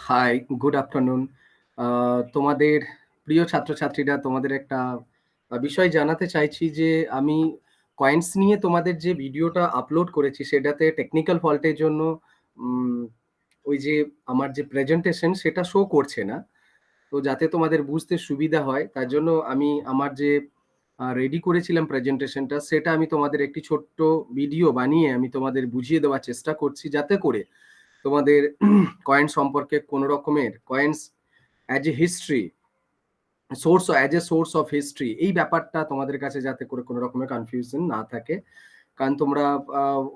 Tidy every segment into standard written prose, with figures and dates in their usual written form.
High, good afternoon. তোমাদের প্রিয় ছাত্রছাত্রীরা, তোমাদের একটা বিষয় জানাতে চাইছি যে আমি কয়েন্স নিয়ে তোমাদের যে ভিডিওটা আপলোড করেছি সেটাতে টেকনিক্যাল ফল্টের জন্য উম ওই যে আমার যে প্রেজেন্টেশন সেটা শো করছে না। তো যাতে তোমাদের বুঝতে সুবিধা হয় তার জন্য আমি আমার যে রেডি করেছিলাম প্রেজেন্টেশনটা সেটা আমি তোমাদের একটি ছোট্ট ভিডিও বানিয়ে আমি তোমাদের বুঝিয়ে দেওয়ার চেষ্টা করছি যাতে করে তোমাদের কয়েন সম্পর্কে কোন রকমের coins as a history as a source of history এই ব্যাপারটা তোমাদের কাছে যাতে করে কোনো রকমের কনফিউশন না থাকে। কারণ তোমরা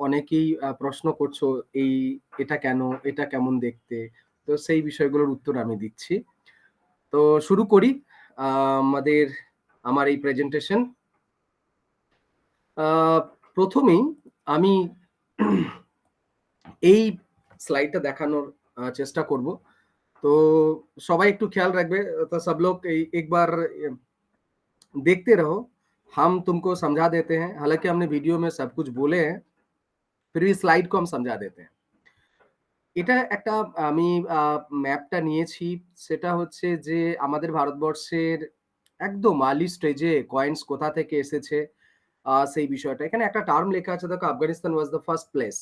অনেকেই প্রশ্ন করছো এই এটা কেন? এটা কেমন দেখতে? তো সেই বিষয়গুলোর উত্তর আমি দিচ্ছি। তো শুরু করি আ আমাদের আমার এই প্রেজেন্টেশন। আ ১ম এই আমি এই স্লাইডটা দেখানোর চেষ্টা করব। तो सबाई एकटू ख्याल रखबे। तो सब लोग एक बार देखते रहो। हम तुमको समझा देते हैं, हालांकि हमने वीडियो में सब कुछ बोले हैं, फिर भी स्लाइड को हम समझा देते हैं। এটা একটা আমি ম্যাপটা নিয়েছি। সেটা হচ্ছে যে আমাদের ভারতবর্ষের একদম আর্লি স্টেজে কয়েনস কোথা থেকে এসেছে সেই বিষয়টা। এখানে একটা টার্ম লেখা আছে দেখো, Afghanistan was the first place.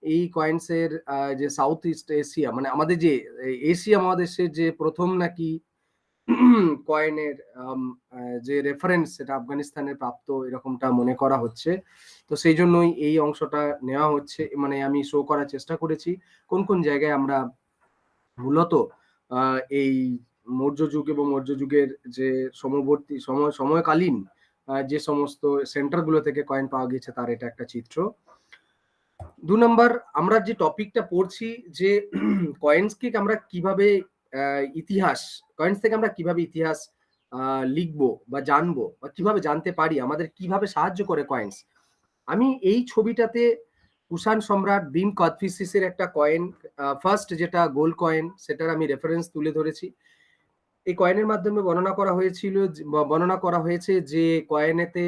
এই কয়েনস এর যে সাউথ ইস্ট এশিয়া মানে আমাদের যে এশিয়া মহাদেশের যে ১ম নাকি কয়েনের আম আ যে রেফারেন্স সেটা আফগানিস্তানের প্রাপ্ত এরকমটা মনে করা হচ্ছে। তো সেইজন্যই এই অংশটা নেওয়া হচ্ছে। মানে আমি শো করার চেষ্টা করেছি কোন জায়গায় আমরা মূলত আ এই মৌর্য যুগ এবং মৌর্য যুগের যে সময়কালীন যে সমস্ত সেন্টার গুলো থেকে কয়েন পাওয়া গেছে তার এটা একটা চিত্র। ২ নাম্বার আমরা যে টপিকটা পড়ছি যে কয়েন্স কে আমরা কিভাবে আ ইতিহাস কয়েন্স থেকে আমরা কিভাবে ইতিহাস আ লিখবো বা জানবো বা কিভাবে জানতে পারি, আমাদের কিভাবে সাহায্য করে কয়েন্স। আমি এই ছবিটাতে কুষাণ সম্রাট ভীম কোদফিসিসের একটা কয়েন ফার্স্ট যেটা গোল্ড কয়েন সেটার আমি রেফারেন্স তুলে ধরেছি। এই কয়েনের মাধ্যমে বর্ণনা করা হয়েছে যে কয়েনেতে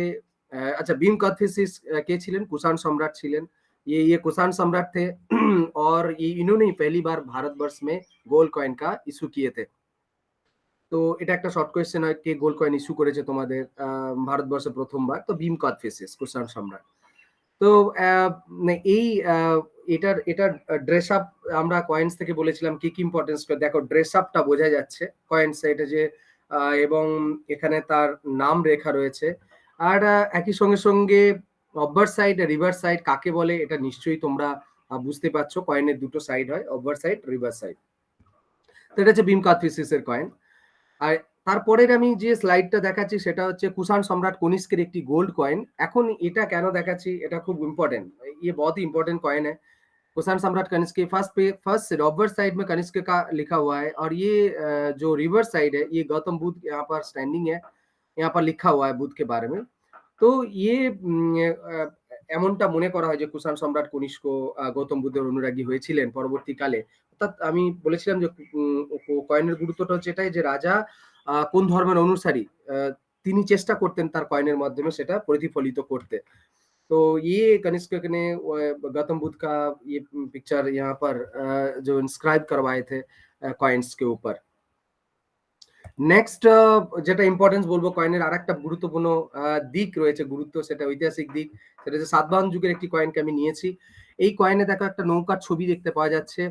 अच्छा भीम कोदफिसिस के ছিলেন? कुषाण सम्राट ছিলেন। ये कुषाण सम्राट थे और ये इन्होंने ही पहली बार भारतवर्ष में गोल्ड कॉइन का इश्यू किए थे। তো এটা একটা শর্ট কোয়েশ্চেন হয়, কে গোল্ড কয়েন ইস্যু করেছে তোমাদের ভারতবর্ষে ১ম বার? তো ভীম কোদফিসিস, কুষাণ সম্রাট। তো এই এটার ড্রেস আপ আমরা কয়েন্স থেকে বলেছিলাম কি ইম্পর্টেন্স দেখো, ড্রেস আপটা বোঝা যাচ্ছে কয়েন্স এটা যে এবং এখানে তার নাম লেখা রয়েছে। আর একই সঙ্গে অবভার্স সাইড, রিভার্স সাইড কাকে বলে এটা নিশ্চয়ই তোমরা বুঝতে পারছো। কয়েনের দুটো সাইড হয়, অবভার্স সাইড, রিভার্স সাইড। তো এটা হচ্ছে ভীম কোদফিসিস এর কয়েন। আর তারপরের আমি যে স্লাইডটা দেখাচ্ছি সেটা হচ্ছে কুষাণ সম্রাট কনিষ্কের একটি গোল্ড কয়েন। এখন এটা কেন দেখাচ্ছি? এটা খুব ইম্পোর্টেন্ট। ये बहुत ही इम्पोर्टेंट कॉइन है। कुषाण सम्राट कनिष्क के फर्स्ट रिवर्स साइड में कनिष्क का लिखा हुआ है और ये जो रिवर्स साइड है ये गौतम बुद्ध यहाँ पर स्टैंडिंग है। यहाँ पर लिखा हुआ है बुद्ध के बारे में। তো ইয়ে এমনটা মনে করা হয় যে কুষাণ সম্রাট কনিষ্ক গৌতম বুদ্ধের অনুরাগী হয়েছিলেন পরবর্তীকালে। অর্থাৎ আমি বলেছিলাম যে কয়েনের গুরুত্বটা হচ্ছে এটাই যে রাজা কোন ধর্মের অনুসারী তিনি চেষ্টা করতেন তার কয়েনের মাধ্যমে সেটা প্রতিফলিত করতে। तो ये कनिष्क ने गौतम बुद्ध का ये पिक्चर यहाँ पर जो इंस्क्राइब करवाए थे कॉइन्स के ऊपर। নেক্সট যেটা ইম্পর্টেন্স বলবো কয়েনের আরেকটা গুরুত্বপূর্ণ দিক রয়েছে, গুরুত্ব সেটা ঐতিহাসিক দিক। সেটা হচ্ছে সাতবাহন যুগের একটি কয়েনকে আমি নিয়েছি। এই কয়েনে দেখো একটা নৌকার ছবি দেখতে পাওয়া যাচ্ছে।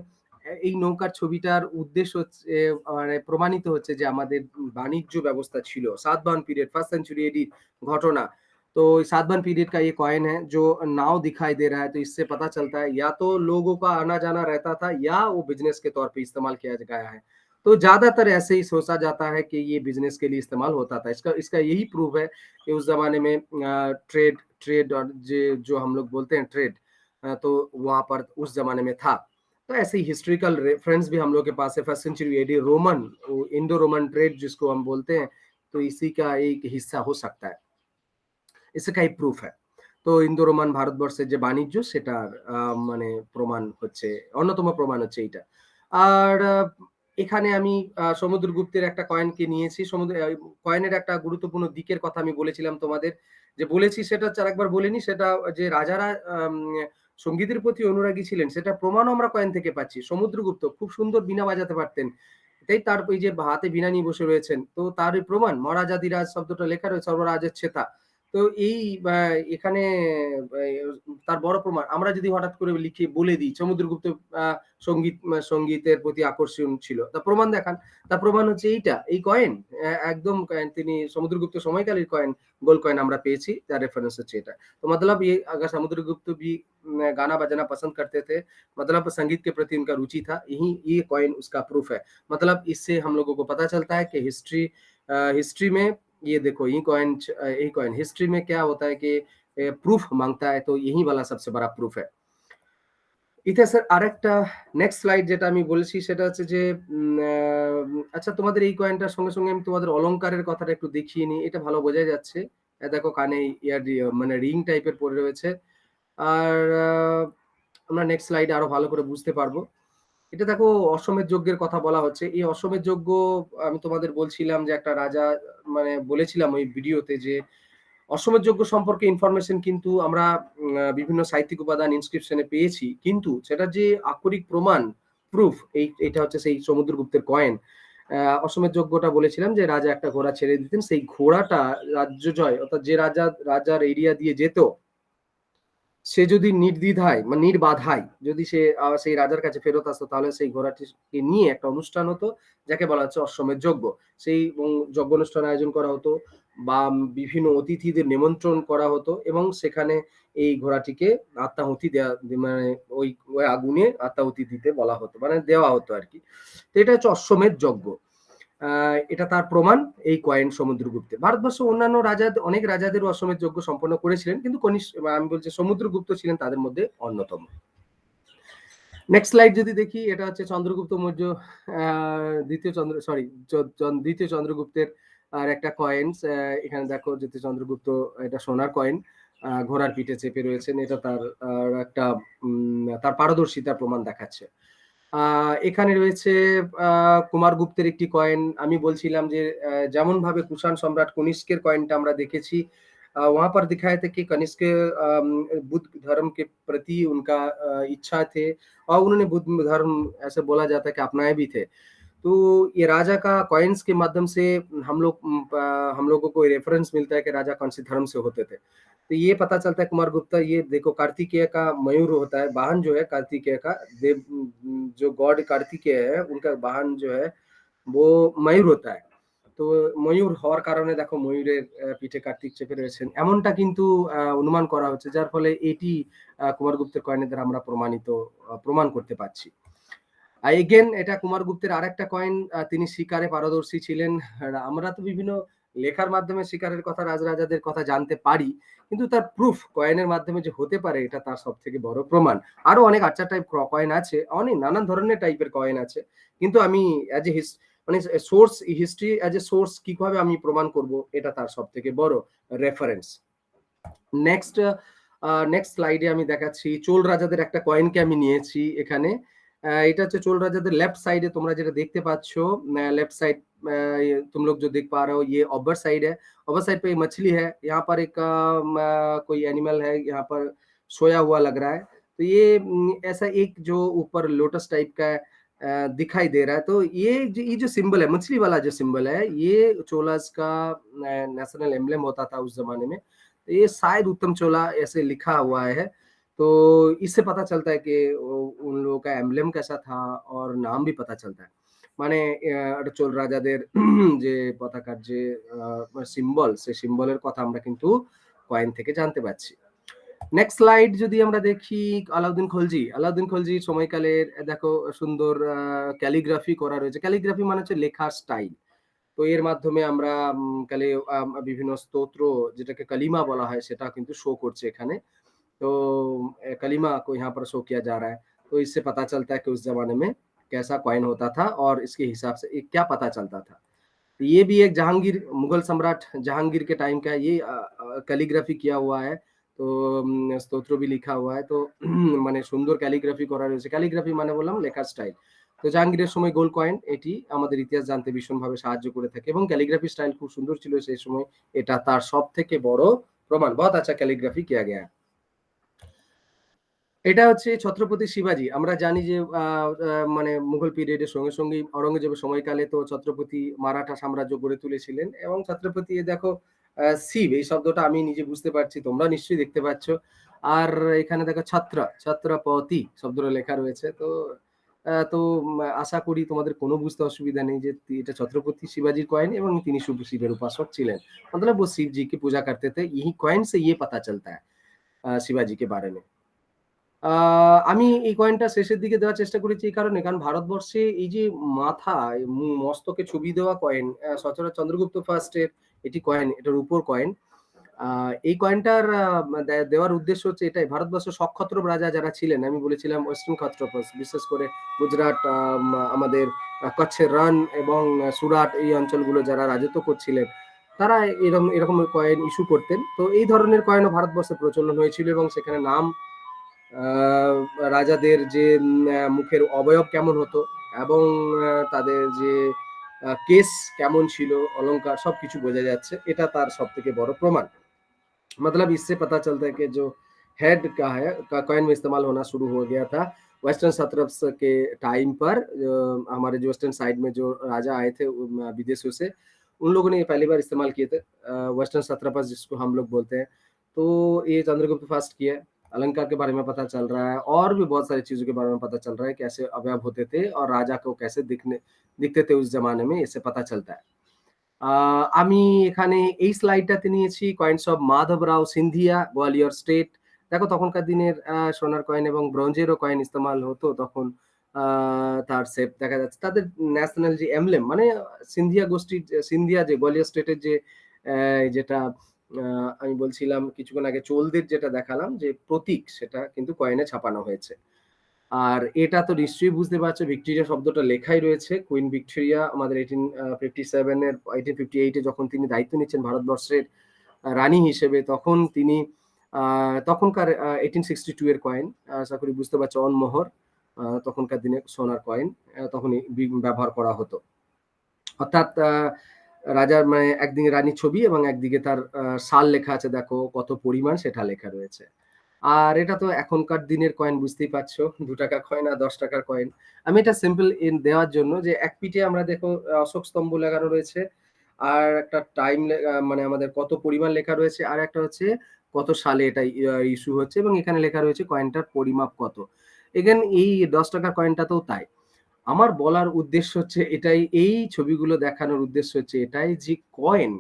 এই নৌকার ছবিটার উদ্দেশ্য হচ্ছে মানে প্রমাণিত হচ্ছে যে আমাদের বাণিজ্য ব্যবস্থা ছিল। Satavahana period first century AD घटना। तो सातवाहन पीरियड का ये कॉइन है जो नाव दिखाई दे रहा है, तो इससे पता चलता है या तो लोगों का आना-जाना रहता था या वो बिज़नेस के तौर पे इस्तेमाल किया गया है। तो ज़्यादातर ऐसे ही सोचा जाता है कि ये बिज़नेस के लिए इस्तेमाल होता था। इसका इसका यही प्रूफ है कि उस ज़माने में ट्रेड ट्रेड और जो हम लोग बोलते हैं ट्रेड, तो वहाँ पर उस ज़माने में था। तो ऐसे ही हिस्टोरिकल रेफरेंस भी हम लोग के पास है। First century AD Roman, Indo Roman trade जिसको हम बोलते हैं, तो इसी का एक हिस्सा हो सकता है। इसका एक प्रूफ है। তো ইন্দো রোমান ভারতবর্ষের যে বাণিজ্য সেটার মানে প্রমাণ হচ্ছে, অন্যতম প্রমাণ হচ্ছে এইটা। আর এখানে আমি সমুদ্রগুপ্তের একটা কয়েনকে নিয়েছি। কয়েনের একটা গুরুত্বপূর্ণ দিকের কথা আমি বলেছিলাম তোমাদের। যে বলেছি সেটা হচ্ছে আরেকবার বলে নিই, সেটা যে রাজারা সঙ্গীতের প্রতি অনুরাগী ছিলেন সেটা প্রমাণও আমরা কয়েন থেকে পাচ্ছি। সমুদ্রগুপ্ত খুব সুন্দর বীণা বাজাতে পারতেন। এটাই তার এই যে হাতে বীণা নিয়ে বসে রয়েছেন। তো তারই প্রমাণ মহারাজাধিরাজ শব্দটা লেখা রয়েছে সর্বরাজের ছেতা। তো এই এখানে আ তার বড় প্রমাণ। আমরা যদি হঠাৎ করে লিখে বলে দিই সমুদ্রগুপ্ত আ সঙ্গীতের প্রতি আকর্ষণ ছিল। তার প্রমাণ দেখান। তার প্রমাণ হচ্ছে এইটা, এই কয়েন। একদম কয়েন তিনি সমুদ্রগুপ্ত সময়কালের কয়েন, গোল্ড কয়েন আমরা পেয়েছি। যার রেফারেন্স হচ্ছে এটা। तो मतलब ये अगर समुद्रगुप्त भी गाना बजाना पसंद करते थे, मतलब संगीत के प्रति उनका रुचि था, यही ये कॉइन उसका प्रूफ है। मतलब इससे हम लोगों को पता चलता है कि हिस्ट्री में ये देखो यही कॉइन हिस्ट्री में क्या होता है कि प्रूफ माँगता है, तो यही वाला सबसे बड़ा प्रूफ है। ইতিহাসের আরেকটা নেক্সট স্লাইড যেটা আমি বলেছি সেটা হচ্ছে যে আচ্ছা তোমাদের এই কয়েনটার সঙ্গে আমি তোমাদের অলংকারের কথাটা একটু দেখিয়ে নিই। এটা ভালো বোঝা যাচ্ছে। দেখো কানে মানে রিং টাইপের পড়ে রয়েছে। আর আমরা নেক্সট স্লাইডে আরো ভালো করে বুঝতে পারবো। এটা দেখো অশ্বমেধ যজ্ঞের কথা বলা হচ্ছে। এই অশ্বমেধ যজ্ঞ আমি তোমাদের বলছিলাম যে একটা রাজা মানে বলেছিলাম ওই ভিডিওতে যে অশ্বমেধ যজ্ঞ সম্পর্কে ইনফরমেশন কিন্তু আমরা বিভিন্ন সাহিত্যিক উপাদান ইনস্ক্রিপশনে পেয়েছি। কিন্তু সেটার যে আক্ষরিক প্রমাণ, প্রুফ এইটা হচ্ছে সেই সমুদ্রগুপ্তের কয়েন। অশ্বমেধ যজ্ঞটা বলেছিলাম যে রাজা একটা ঘোড়া ছেড়ে দিতেন। সেই ঘোড়াটা রাজ্য জয় অর্থাৎ যে রাজার এরিয়া দিয়ে যেত সে যদি নির্দ্বিধায় মানে নির্বাধায় যদি সে সেই রাজার কাছে ফেরত আসতো তাহলে সেই ঘোড়াটিকে নিয়ে একটা অনুষ্ঠান হতো যাকে বলা হচ্ছে অশ্বমেধ যজ্ঞ। সেই যজ্ঞ অনুষ্ঠান আয়োজন করা হতো বা বিভিন্ন অতিথিদের নিমন্ত্রণ করা হতো এবং সেখানে এই ঘোড়াটিকে আত্মাহুতি মানে ওই আগুনে আত্মাহুতি দিতে বলা হতো মানে দেওয়া হতো আরকি। তো এটা হচ্ছে অশ্বমেধ যজ্ঞ। এটা তার প্রমাণ এই কয়েন সমুদ্রগুপ্তের। ভারতবর্ষের অন্যান্য অনেক রাজাদেরও অশ্বমেধ যজ্ঞ সম্পন্ন করেছিলেন কিন্তু আমি বলছি সমুদ্রগুপ্ত ছিলেন তাদের মধ্যে অন্যতম। নেক্সট স্লাইড যদি দেখি এটা হচ্ছে চন্দ্রগুপ্ত মৌর্য দ্বিতীয় চন্দ্রগুপ্তের আর একটা কয়েন্স। এখানে দেখো দ্বিতীয় চন্দ্রগুপ্ত এটা সোনার কয়েন। ঘোড়ার পিঠে চেপে রয়েছেন। এটা তার একটা তার পারদর্শিতার প্রমাণ দেখাচ্ছে। এখানে রয়েছে কুমারগুপ্তের একটি কয়েন। আমি বলছিলাম যে যেমনভাবে কুষাণ সম্রাট কনিষ্কের কয়েনটা আমরা দেখেছি, वहाँ पर दिखाए थे कि कनिष्क बुद्ध धर्म के प्रति उनका इच्छा थे और उन्होंने बुद्ध धर्म ऐसे बोला जाता है कि अपनाए भी थे। तो ये राजा का कॉइन्स के माध्यम से हम लोगों को रेफरेंस मिलता है कि राजा कौन से धर्म से होते थे। तो ये पता चलता है कुमारगुप्ता ये देखो कार्तिकेय का मयूर होता है, वाहन जो है कार्तिकेय का जो गॉड कार्तिकेय है उनका वाहन जो है वो मयूर होता है। তো ময়ূর হওয়ার কারণে দেখো ময়ূরের পিঠে কার্তিক চেপে রয়েছেন এমনটা কিন্তু অনুমান করা হচ্ছে যার ফলে এটি কুমারগুপ্তের কয়েনের দ্বারা আমরা প্রমাণ করতে পারছি। এগেন এটা কুমারগুপ্তের আরেকটা কয়েন। তিনি শিকারে পারদর্শী ছিলেন। আমরা তো বিভিন্ন লেখার মাধ্যমে শিকারের কথা রাজরাজাদের কথা জানতে পারি কিন্তু তার প্রুফ কয়েনের মাধ্যমে যে হতে পারে এটা তার সব থেকে বড় প্রমাণ। আরো অনেক আচ্ছা টাইপ কয়েন আছে, অনেক নানান ধরনের টাইপের কয়েন আছে কিন্তু আমি অ্যাজ এ মানে source history as a source কিভাবে আমি প্রমাণ করব এটা তার সব থেকে বড় রেফারেন্স। নেক্সট স্লাইডে আমি দেখাচ্ছি চোল রাজাদের একটা কয়েনকে আমি নিয়েছি এখানে। এটা হচ্ছে চোল রাজাদের लेफ्ट साइड है তোমরা যেটা দেখতে পাচ্ছ लेफ्ट साइड तुम लोग जो देख पा रहे हो ये अपर साइड है। अपर साइड पे मछली है, यहाँ पर एक कोई एनिमल है यहाँ पर सोया हुआ लग रहा है। तो ये ऐसा एक जो ऊपर लोटस टाइप का दिखाई दे रहा है। तो ये जो सिंबल है मछली वाला जो सिंबल है ये चोलास का नेशनल एम्बलम होता था उस जमाने में। तो ये शायद उत्तम चोला ऐसे लिखा हुआ है। तो इससे पता चलता है कि उन लोगों का एम्बलम कैसा था और नाम भी पता चलता है। মানে চোল রাজাদের যে পতাকার যে সিম্বল সেই সিম্বলের কথা আমরা কিন্তু কয়েন থেকে জানতে পারছি। নেক্সট স্লাইড যদি আমরা দেখি আলাউদ্দিন খলজির সময়কালের দেখো সুন্দর ক্যালিগ্রাফি করা রয়েছে। ক্যালিগ্রাফি মানে হচ্ছে লেখার স্টাইল। তো এর মাধ্যমে আমরা বিভিন্ন স্তোত্র যেটাকে কালিমা বলা হয় সেটা কিন্তু শো করছে এখানে। तो कलीमा को यहाँ पर शो किया जा रहा है। तो इससे पता चलता है कि उस ज़माने में कैसा कॉइन होता था और इसके हिसाब से क्या पता चलता था। तो ये भी एक मुगल सम्राट जहांगीर के टाइम का ये कैलीग्राफी किया हुआ है। तो स्तोत्र भी लिखा हुआ है। तो মানে সুন্দর ক্যালিগ্রাফি করা রয়েছে। ক্যালিগ্রাফি মানে বললাম লেখার স্টাইল। তো জাহাঙ্গীরের সময় গোল্ড কয়েন এটি আমাদের ইতিহাস জানতে ভীষণভাবে সাহায্য করে থাকে এবং ক্যালিগ্রাফি স্টাইল খুব সুন্দর ছিল সেই সময়। এটা তার সবথেকে বড় প্রমাণ। बहुत अच्छा कैलीग्राफी किया गया है। এটা হচ্ছে ছত্রপতি শিবাজী। আমরা জানি যে আ আ মানে মুঘল পিরিয়ডের সঙ্গে, সঙ্গেই আওরঙ্গজেবের সময়কালে তো ছত্রপতি মারাঠা সাম্রাজ্য গড়ে তুলেছিলেন এবং ছত্রপতি দেখো শিব এই শব্দটা আমি নিজে বুঝতে পারছি, তোমরা নিশ্চয়ই দেখতে পাচ্ছ। আর এখানে দেখো ছত্রপতি শব্দটা লেখা রয়েছে। তো আশা করি তোমাদের কোনো বুঝতে অসুবিধা নেই যে এটা ছত্রপতি शिवाजी कॉइन এবং তিনি শিবের উপাসক ছিলেন। मतलब वो शिव जी की पूजा करते थे। यही कॉइन से ये पता चलता है शिवाजी के बारे में। আ আমি এই কয়েনটা শেষের দিকে দেওয়ার চেষ্টা করেছি এই কারণে, কারণ ভারতবর্ষে এই যে মাথায় মস্তকে ছবি দেওয়া কয়েন সচরাচর চন্দ্রগুপ্ত ফার্স্ট এর এটি কয়েন, এটা রূপোর কয়েন। আ এই কয়েনটার দেওয়ার উদ্দেশ্য হচ্ছে এটাই, ভারতবর্ষের সক্ষত্রপ রাজা যারা ছিলেন, আমি বলেছিলাম ওয়েস্টার্ন ক্ষত্রপস, বিশেষ করে গুজরাট, আমাদের কচ্ছের রান এবং সুরাট এই অঞ্চলগুলো যারা রাজত্ব করছিলেন, তারা এরকম এরকম কয়েন ইস্যু করতেন। তো এই ধরনের কয়েনও ভারতবর্ষে প্রচলন হয়েছিল এবং সেখানে নাম, রাজাদের যে মুখের অবয়ব কেমন হতো এবং তাদের যে কেস কেমন ছিল, অলংকার সবকিছু বোঝা যাচ্ছে। এটা তার সবথেকে বড় প্রমাণ। मतलब इससे पता चलता है कि जो हेड का है का कॉइन में इस्तेमाल होना शुरू हो गया था वेस्टर्न सत्रप्स के टाइम पर। हमारे जो वेस्टर्न साइड में जो राजा आए थे विदेशों से, उन लोगों ने ये पहली बार इस्तेमाल किए थे वेस्टर्न सत्रपस जिसको हम लोग बोलते हैं। तो ये चंद्रगुप्त फास्ट किया है। अलंकार के बारे में पता चल रहा है और भी बहुत सारी चीजों के बारे में पता चल रहा है, कैसे अवयव होते थे और राजा को कैसे दिखते थे उस जमाने में, इससे पता चलता है। আ আমি এখানে এই স্লাইডটাতে নিয়েছি coins of Madhavrao Scindia, Gwalior state. দেখো তখনকার দিনের সোনার কয়েন এবং ব্রোঞ্জেরও কয়েন ইস্তেমাল হতো তখন। আ তার শেপ দেখা যাচ্ছে। তাদের ন্যাশনাল যে এমব্লেম মানে সিন্ধিয়া গোষ্ঠীর সিন্ধিয়া যে গোয়ালিয়র স্টেটের যে যেটা আ আমি বলছিলাম কিছুক্ষণ আগে চোলদের যেটা দেখালাম যে প্রতীক, সেটা কিন্তু কয়েনে ছাপানো হয়েছে। আর এটা তো নিশ্চয়ই বুঝতে পারছো ভিক্টোরিয়া শব্দটা লেখাই রয়েছে। কুইন ভিক্টোরিয়া আমাদের 1857 এর 1858 এ যখন তিনি দায়িত্ব নিচ্ছেন ভারতবর্ষের রানী হিসেবে, তখন তিনি আ তখনকার 1862 এর কয়েন, আশা করি বুঝতে পারছো, অনমোহর। তখনকার দিনে সোনার কয়েন তখনই ব্যবহার করা হতো। অর্থাৎ রাজার মানে একদিকে রানীর ছবি এবং একদিকে তার সাল লেখা আছে, দেখো কত পরিমাণ সেটা লেখা রয়েছে। আর এটা তো এখনকার দিনের কয়েন, বুঝতেই পারছো ৳২ কয়েন আর ৳১০ কয়েন। আমি এটা সিম্পল দেওয়ার জন্য যে এক পিঠে আমরা দেখো অশোক স্তম্ভ লাগানো রয়েছে। আর একটা টাইম মানে আমাদের কত পরিমাণ লেখা রয়েছে। আর একটা হচ্ছে কত সালে এটা ইস্যু হচ্ছে এবং এখানে লেখা রয়েছে কয়েনটার পরিমাপ কত। এখানে এই ৳১০ কয়েনটাতেও তাই। আমার বলার উদ্দেশ্য হচ্ছে এটাই, এই ছবিগুলো দেখানোর উদ্দেশ্য হচ্ছে এটাই যে কয়েন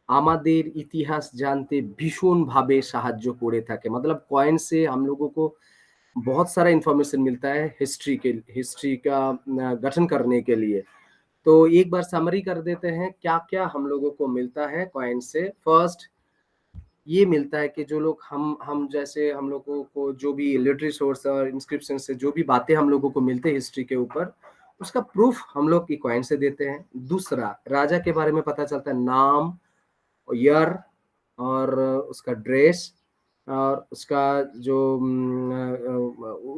আমাদের ইতিহাস জানতে ভীষণভাবে সাহায্য করে থাকে। मतलब कॉइन से हम लोगों को बहुत सारा इन्फॉर्मेशन मिलता है हिस्ट्री का गठन करने के लिए। तो एक बार समरी कर देते हैं क्या-क्या हम लोगों को मिलता है कॉइन से। फर्स्ट ये मिलता है कि जो लोग हम जैसे हम लोगों को जो भी लिटरेरी सोर्स और इंस्क्रिप्शन से जो भी बातें हम लोगों को मिलते हैं हिस्ट्री के ऊपर, उसका प्रूफ हम लोग की कॉइन से देते हैं। दूसरा, राजा के बारे में पता चलता है, नाम, ईयर और उसका ड्रेस और उसका जो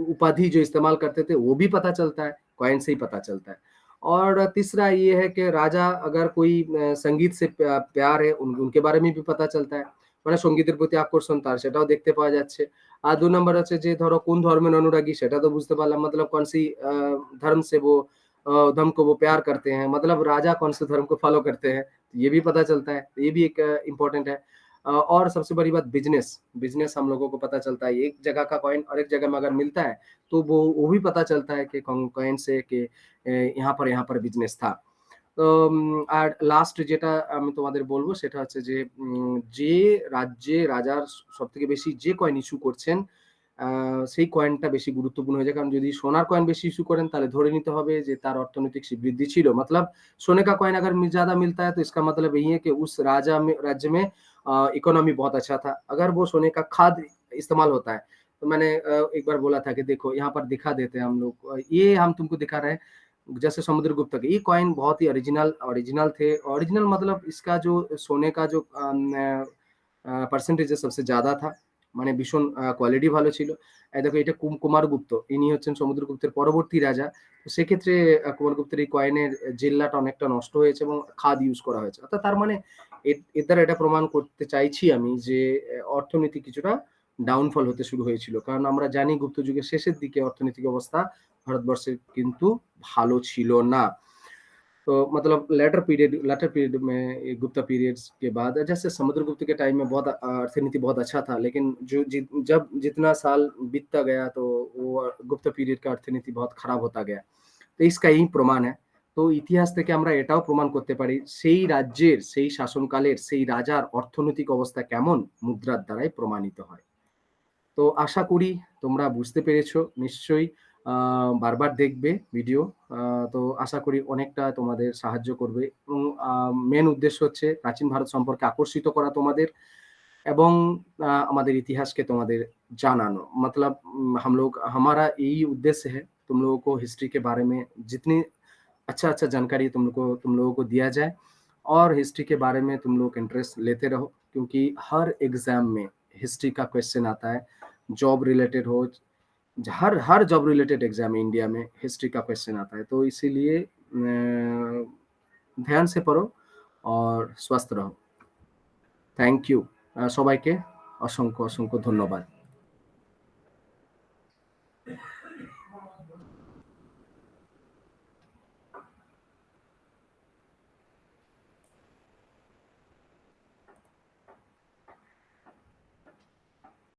उपाधि जो इस्तेमाल करते थे वो भी पता चलता है, कॉइन से ही पता चलता है। और तीसरा ये है कि राजा अगर कोई संगीत से प्यार है उनके बारे में भी पता चलता है। মানে সঙ্গীতের প্রতি আকর্ষণ তার, সেটাও দেখতে পাওয়া যাচ্ছে। আর ২ নম্বর হচ্ছে যে ধরো কোন ধর্মের অনুরাগী সেটা তো বুঝতে পারলাম, मतलब कौन सी धर्म से वो धर्म को वो प्यार करते हैं, मतलब राजा कौन से धर्म को फॉलो करते हैं, ये भी पता चलता है। ये भी एक इम्पोर्टेंट है। और सबसे बड़ी बात बिज़नेस, बिज़नेस हम लोगों को पता चलता है। एक जगह का कॉइन और एक जगह में अगर मिलता है, तो वो भी पता चलता है कि कॉइन से कि यहाँ पर बिज़नेस था। তো আর লাস্ট যেটা আমি তোমাদের বলব সেটা হচ্ছে যে যে রাজ্যে রাজার সবথেকে বেশি যে কয়েন ইস্যু করছেন, আ সেই কয়েনটা বেশি গুরুত্বপূর্ণ হয়ে যায়। কারণ যদি সোনার কয়েন বেশি ইস্যু করেন তাহলে ধরে নিতে হবে যে তার অর্থনৈতিক সমৃদ্ধি ছিল। मतलब सोने का कॉइन अगर ज़्यादा मिलता है तो इसका मतलब यही है कि उस राज्य में इकोनॉमी बहुत अच्छा था। अगर वो सोने का खाद इस्तेमाल होता है, तो मैंने एक बार बोला था कि देखो यहाँ पर दिखा देते हैं हम लोग, ये हम तुमको दिखा रहे हैं। जैसे समुद्रगुप्त के ये कॉइन बहुत ही ओरिजिनल थे। ओरिजिनल मतलब इसका जो सोने का जो পার্সেন্টেজ সবচেয়ে ज़्यादा था। মানে ভীষণ কোয়ালিটি ভালো ছিল। এই দেখো এটা কুমারগুপ্ত। ইনি হচ্ছেন সমুদ্রগুপ্তের পরবর্তী রাজা। তো সেক্ষেত্রে কুমারগুপ্তের এই কয়েনের জেল্লাটা অনেকটা নষ্ট হয়েছে এবং খাদ ইউজ করা হয়েছে। অর্থাৎ তার মানে এর দ্বারা এটা প্রমাণ করতে চাইছি আমি যে অর্থনীতি কিছুটা ডাউনফল হতে শুরু হয়েছিল। কারণ আমরা জানি গুপ্ত যুগের শেষের দিকে অর্থনৈতিক অবস্থা ভারতবর্ষের কিন্তু ভালো ছিল না। तो मतलब लेटर पीरियड में ये गुप्ता पीरियड्स के बाद जैसे समुद्रगुप्त के टाइम में बहुत अर्थनीति बहुत अच्छा था, लेकिन जो जब जितना साल बीतता गया तो वो गुप्त पीरियड का अर्थनीति बहुत খারাপ হতা গয়া। তো इसका यही প্রমাণ है। তো ইতিহাস থেকে আমরা এটাও প্রমাণ করতে পারি সেই রাজ্যের, সেই শাসনকালের, সেই রাজার অর্থনৈতিক অবস্থা কেমন মুদ্রার দ্বারাই প্রমাণিত হয়। তো আশা করি তোমরা বুঝতে পেরেছো নিশ্চয়ই। বারবার দেখবে ভিডিও। তো আশা করি অনেকটা তোমাদের সাহায্য করবে এবং মেন উদ্দেশ্য হচ্ছে প্রাচীন ভারত সম্পর্কে আকর্ষিত করা তোমাদের এবং আমাদের इतिहासকে তোমাদের জানানো। मतलब हम लोग हमारा यही उद्देश्य है तुम लोगों को हिस्ट्री के बारे में जितनी अच्छा-अच्छा जानकारी तुम लोगों को दिया जाए और हिस्ट्री के बारे में तुम लोग इंटरेस्ट लेते रहो क्योंकि हर एग्ज़ाम में हिस्ट्री का क्वेश्चन आता है। जॉब रिलेटेड हो, हर हर जॉब रिलेटेड एग्ज़ाम इंडिया में हिस्ट्री का क्वेश्चन आता है। तो इसीलिए ध्यान से पढ़ो और स्वस्थ रहो। Thank you. সবাইকে অসংখ্য ধন্যবাদ।